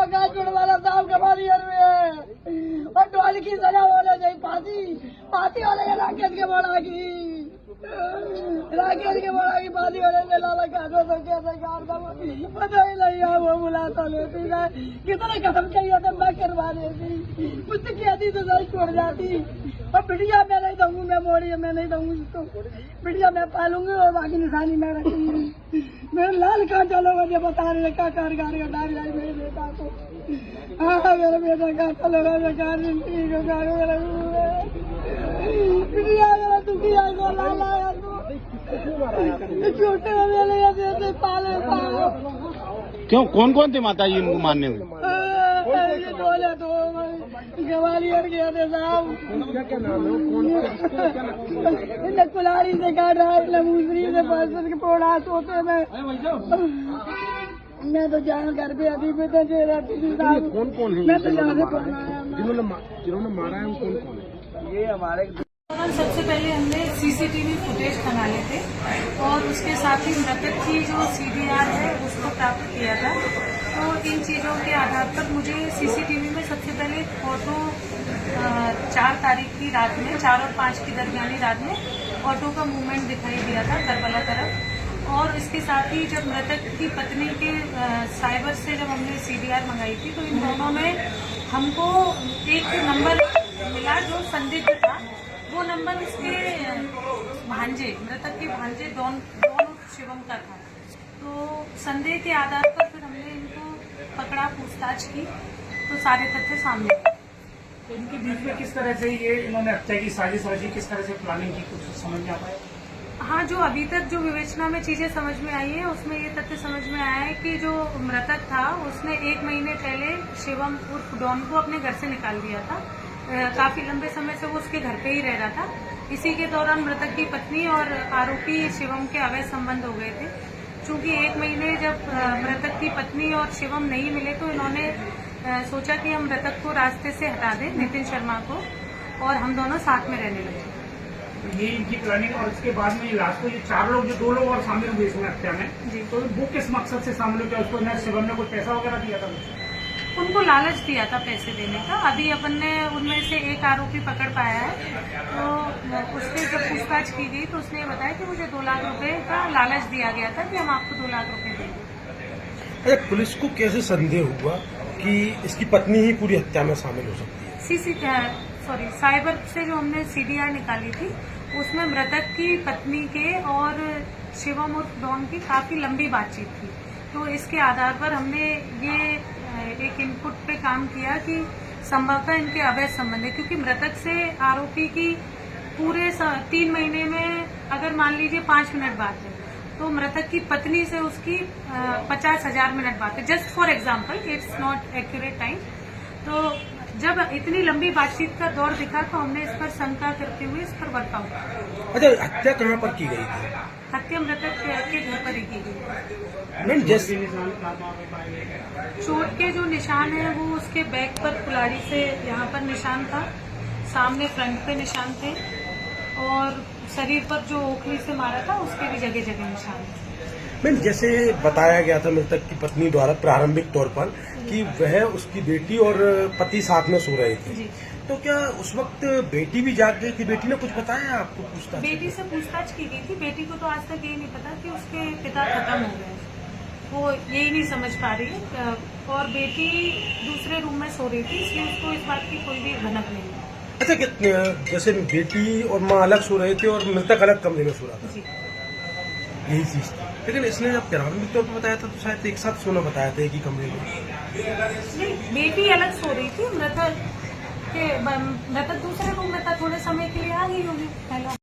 काजपुर वाला साहब ग्वालियर में है और ढोल की सजा होने चाहिए पाती वाले के राकेश के बोला की पाती वाले ने लाला काजो तो क्या सरकार पता ही नहीं है वो बुलाता लेती है कितने कदम चाहिए तो मैं करवा देती कुछ कहती तो नहीं छोड़ जाती और बिटिया मैं नहीं दूंगी मैं मोड़ी मैं नहीं दूंगी उसको बिटिया मैं पालूंगी और बाकी निशानी मैं रखूंगी मेरे लाल कांटा लोगों ने बता रहे का कारगार का डाल जाए मेरे बेटा को हाँ मेरे बेटा कांटा लोगों ने बिटिया मेरा दुखी है को लाला छोटे मेरे पाले क्यों कौन कौन थे माता जी इनको मारने में? बोले तो ग्वालियर गया थे साहब इन्हें कुल्हाड़ी से काट रहा है मूसरी से बस के पोड़ा सोते में मैं तो जहाँ घर पे अभी भी तो साहब कौन है मैं तो यहाँ से पढ़ना है जिन्होंने मारा है वो कौन कौन है? ये हमारे सबसे पहले हमने सीसीटीवी फुटेज खंगाले थे और उसके साथ ही मृतक की जो सीडीआर है उसको प्राप्त किया था। तो इन चीज़ों के आधार पर मुझे सीसीटीवी में सबसे पहले फोटो 4 तारीख की रात में 4 और 5 की दरमियानी रात में ऑटो का मूवमेंट दिखाई दिया था करबला तरफ। और इसके साथ ही जब मृतक की पत्नी के साइबर से जब हमने सीडीआर मंगाई थी तो इन दोनों में हमको एक नंबर मिला जो संदिग्ध था। वो नंबर इसके भांजे मृतक के भांजे डॉन शिवम का था। तो संदेह के आधार पर फिर हमने इनको पकड़ा पूछताछ की तो सारे तथ्य सामने आए। तो इनके बीच में किस तरह से ये इन्होंने हत्या की साजिश रची, किस तरह से प्लानिंग की, कुछ समझ में आ पाया? हाँ, जो अभी तक जो विवेचना में चीजें समझ में आई है उसमें ये तथ्य समझ में आया है कि जो मृतक था उसने 1 महीने पहले शिवम उर्फ डॉन को अपने घर से निकाल दिया था। काफी लंबे समय से वो उसके घर पे ही रह रहा था। इसी के दौरान मृतक की पत्नी और आरोपी शिवम के अवैध संबंध हो गए थे। चूंकि 1 महीने जब मृतक की पत्नी और शिवम नहीं मिले तो इन्होंने सोचा कि हम मृतक को रास्ते से हटा दें, नितिन शर्मा को, और हम दोनों साथ में रहने लगे। तो ये इनकी प्लानिंग और इसके बाद में ये लास्ट को ये 4 लोग जो 2 लोग और शामिल हुए इसमें हत्या में जी। तो वो किस मकसद से शामिल हो गया? उसको शिवम ने कुछ पैसा वगैरह दिया था? उनको लालच दिया था पैसे देने का। अभी अपन ने उनमें से एक आरोपी पकड़ पाया है। तो उससे जब पूछताछ की गई तो उसने बताया कि मुझे 2 लाख रुपए का लालच दिया गया था कि हम आपको 2 लाख रुपए देंगे। अरे पुलिस को कैसे संदेह हुआ कि इसकी पत्नी ही पूरी हत्या में शामिल हो सकती है? साइबर से जो हमने सीडीआर निकाली थी उसमें मृतक की पत्नी के और शिवम उर्फ डॉन की काफी लंबी बातचीत थी। तो इसके आधार पर हमने ये एक इनपुट पे काम किया कि संभवतः इनके अवैध संबंध है, क्योंकि मृतक से आरोपी की पूरे 3 महीने में अगर मान लीजिए 5 मिनट बात है तो मृतक की पत्नी से उसकी 50,000 मिनट बात है। Just for example, it's not accurate time. तो जब इतनी लंबी बातचीत का दौर दिखा तो हमने इस पर शंका करते हुए इस पर वर्कआउट। अच्छा, हत्या कहाँ पर की गई थी? हत्या मृतक के घर पर ही की गई। जैसे चोट के जो निशान है वो उसके बैक पर कुल्हाड़ी से यहाँ पर निशान था, सामने फ्रंट पे निशान थे, और शरीर पर जो ओखली से मारा था उसके भी जगह जगह निशान थे। मैम, जैसे बताया गया था मृतक की पत्नी द्वारा प्रारंभिक तौर पर कि वह उसकी बेटी और पति साथ में सो रहे थे, तो क्या उस वक्त बेटी भी जाग गई थी? बेटी ने कुछ बताया आपको? पूछताछ बेटी से पूछताछ की गई थी। बेटी को तो आज तक यही नहीं पता कि उसके पिता खत्म हो गए, वो यही नहीं समझ पा रही है। और बेटी दूसरे रूम में सो रही थी, इसलिए उसको इस बात की कोई भी भनक नहीं है। अच्छा, जैसे बेटी और माँ अलग सो रहे थे और मृतक अलग कमरे में सो रहा था, यही चीज थी। लेकिन इसने जब प्रारंभिक तौर पर बताया था तो शायद एक साथ सोना बताया था एक ही कमरे में। नहीं, बेटी अलग सो रही थी, मृतक दूसरे रूम में था, थोड़े समय के लिए आ गई होगी पहला।